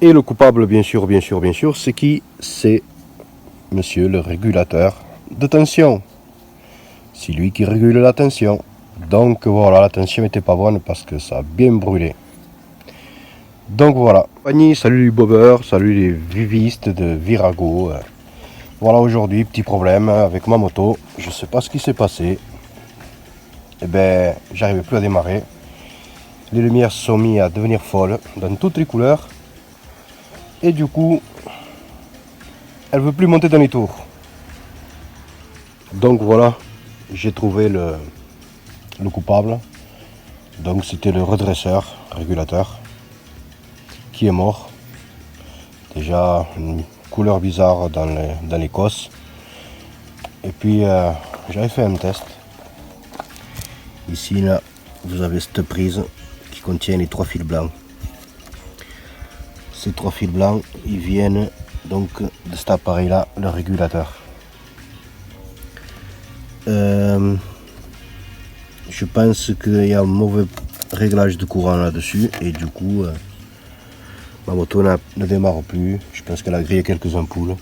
Et le coupable, bien sûr, c'est qui? C'est monsieur le régulateur de tension. C'est lui qui régule la tension. Donc voilà, la tension n'était pas bonne parce que ça a bien brûlé. Donc voilà. Salut les bobeurs, salut les vivistes de Virago. Voilà, aujourd'hui, petit problème avec ma moto. Je sais pas ce qui s'est passé. Eh ben, j'arrivais plus à démarrer. Les lumières se sont mises à devenir folles dans toutes les couleurs. Et du coup, elle veut plus monter dans les tours. Donc voilà, j'ai trouvé le coupable. Donc c'était le redresseur, régulateur, qui est mort. Déjà une couleur bizarre dans les cosses. Et puis j'avais fait un test. Ici là, vous avez cette prise qui contient les 3 fils blancs. Ces 3 fils blancs, ils viennent donc de cet appareil là, le régulateur. Je pense qu'il y a un mauvais réglage de courant là-dessus et du coup ma moto ne démarre plus. Je pense qu'elle a grillé quelques ampoules.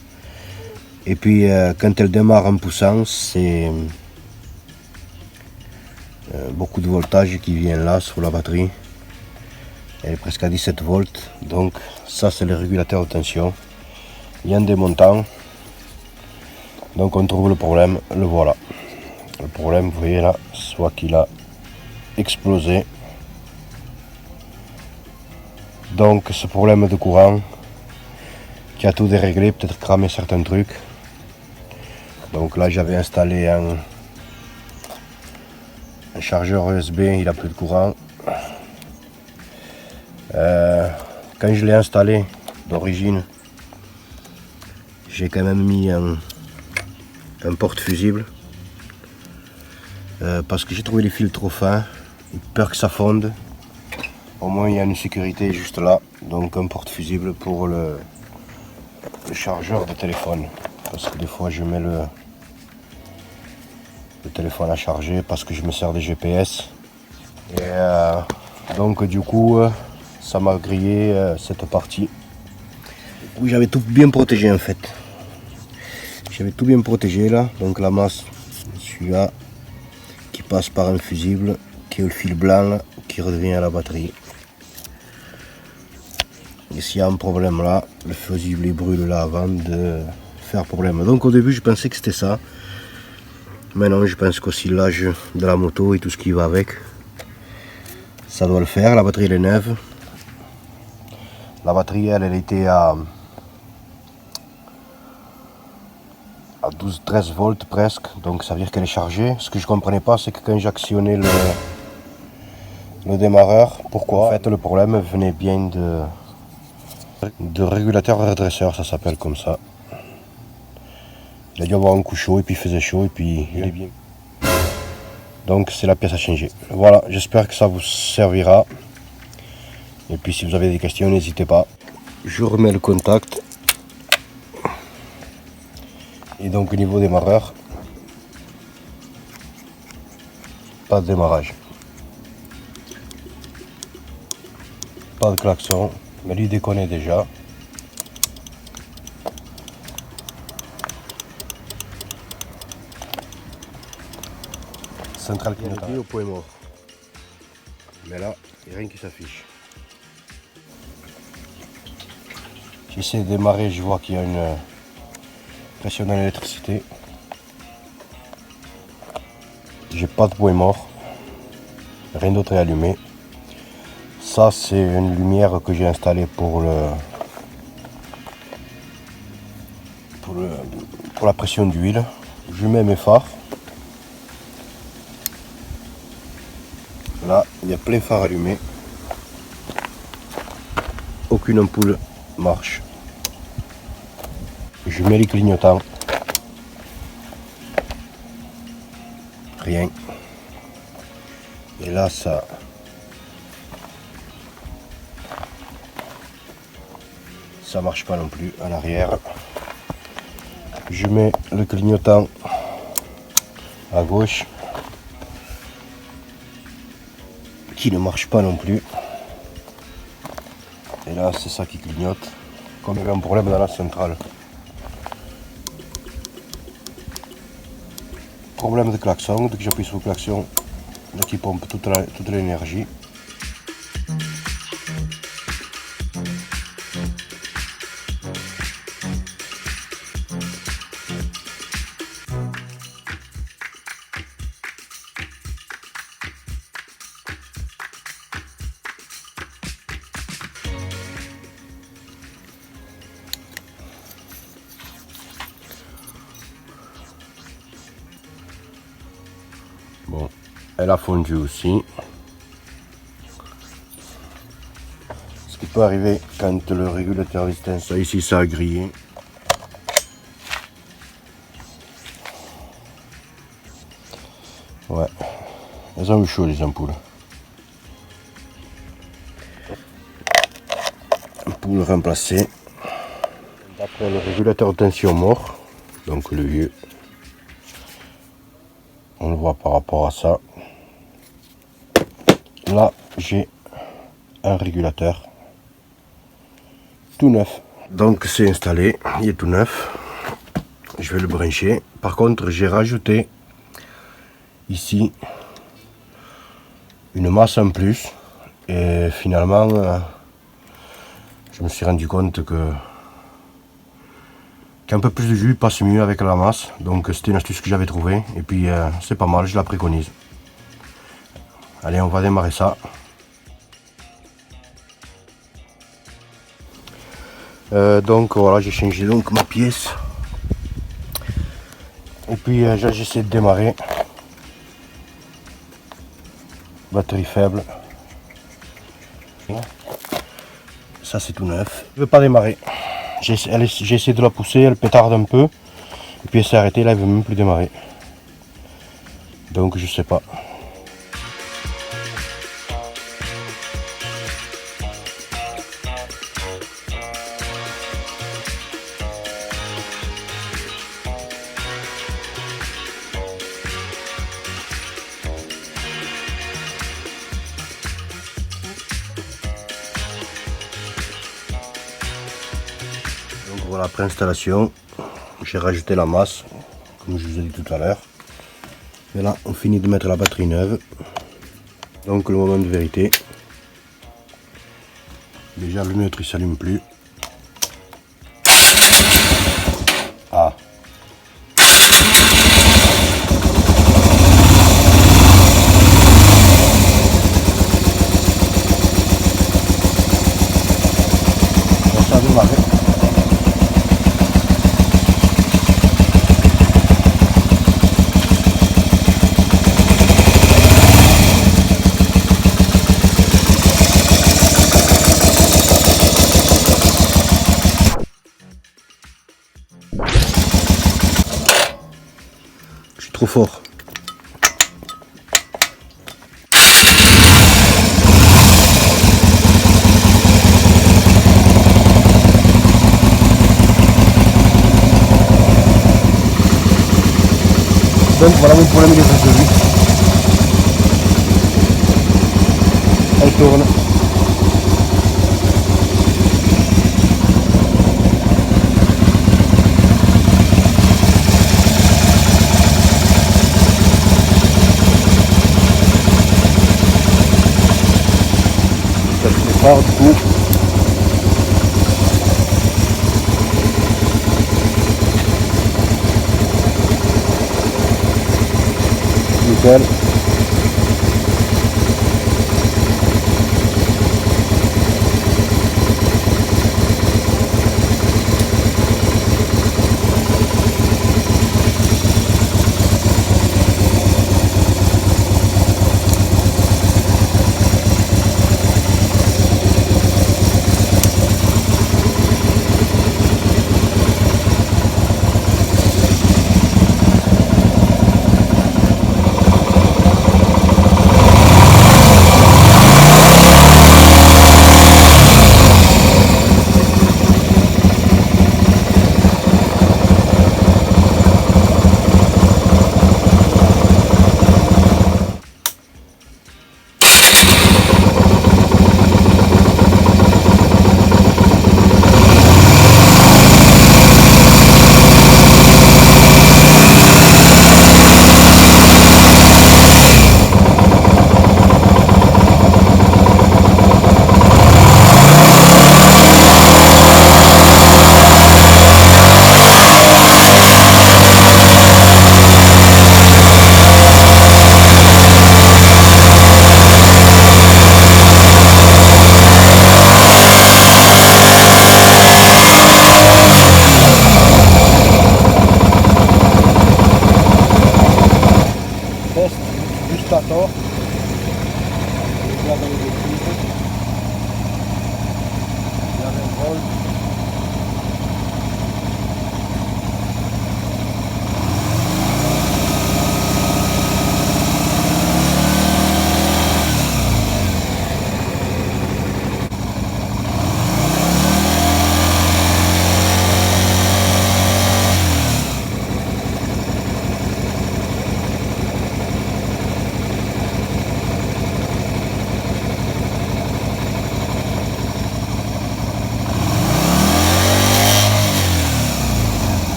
Et puis quand elle démarre en poussant, c'est beaucoup de voltage qui vient là sur la batterie. Elle est presque à 17 volts. Donc ça c'est le régulateur de tension. Il y a un démontant. Donc on trouve le problème, le voilà. Le problème, vous voyez là, soit qu'il a explosé. Donc ce problème de courant qui a tout déréglé, peut-être cramé certains trucs. Donc là j'avais installé un chargeur USB, il n'a plus de courant. Quand je l'ai installé d'origine, j'ai quand même mis un porte-fusible. Parce que j'ai trouvé les fils trop fins, j'ai peur que ça fonde. Au moins il y a une sécurité juste là, donc un porte-fusible pour le chargeur de téléphone. Parce que des fois je mets le téléphone à charger parce que je me sers des GPS. Et donc du coup ça m'a grillé cette partie. Oui, j'avais tout bien protégé en fait. J'avais tout bien protégé là, donc la masse, celui-là, qui passe par un fusible, qui est le fil blanc là, qui revient à la batterie. Et s'il y a un problème là, le fusible il brûle là avant de faire problème. Donc au début je pensais que c'était ça. Maintenant je pense qu'oscillage de la moto et tout ce qui va avec, ça doit le faire. La batterie elle est neuve. La batterie elle était à 12-13 volts presque, donc ça veut dire qu'elle est chargée. Ce que je comprenais pas, c'est que quand j'actionnais le démarreur, pourquoi? En fait le problème venait bien de régulateur redresseur, ça s'appelle comme ça. Il a dû avoir un coup chaud et puis il faisait chaud et puis il est bien. Donc c'est la pièce à changer. Voilà, j'espère que ça vous servira. Et puis si vous avez des questions, n'hésitez pas. Je remets le contact. Et donc au niveau démarreur, pas de démarrage. Pas de klaxon, mais lui déconne déjà. Centrale clignotante au point mort. Mais là, il n'y a rien qui s'affiche. J'essaie de démarrer, je vois qu'il y a une pression dans l'électricité. J'ai pas de point mort. Rien d'autre est allumé. Ça c'est une lumière que j'ai installée pour la pression d'huile. Je mets mes phares. Là, il y a plein phare allumé. Aucune ampoule marche. Je mets les clignotants. Rien. Et là, ça marche pas non plus à l'arrière. Je mets le clignotant à gauche qui ne marche pas non plus. Et là c'est ça qui clignote. Comme il y avait un problème dans la centrale. Problème de klaxon, dès que j'appuie sur le klaxon, dès qu'il pompe toute l'énergie. Bon, elle a fondu aussi. Ce qui peut arriver quand le régulateur de distance, ici ça a grillé. Ouais, elles ont eu chaud les ampoules. Ampoule remplacée. D'après le régulateur de tension mort, donc le vieux. On le voit par rapport à ça. Là, j'ai un régulateur tout neuf. Donc c'est installé, il est tout neuf. Je vais le brancher. Par contre, j'ai rajouté ici une masse en plus. Et finalement, je me suis rendu compte qu'un peu plus de jus passe mieux avec la masse. Donc c'était une astuce que j'avais trouvée. Et puis c'est pas mal, je la préconise. Allez, on va démarrer ça. Donc voilà, j'ai changé donc ma pièce. Et puis j'essaie de démarrer. Batterie faible. Ça c'est tout neuf. Je ne veux pas démarrer. J'ai essayé de la pousser, elle pétarde un peu. Et puis elle s'est arrêtée, là elle ne veut même plus démarrer. Donc je sais pas. Donc voilà, après installation, j'ai rajouté la masse, comme je vous ai dit tout à l'heure. Et là, on finit de mettre la batterie neuve. Donc le moment de vérité. Déjà le neutre il s'allume plus. Ah. Bon, ça a démarré. Je suis trop fort. Donc voilà, mon problème il est résolu. Elle tourne. Ça fait fort du coup. Nickel.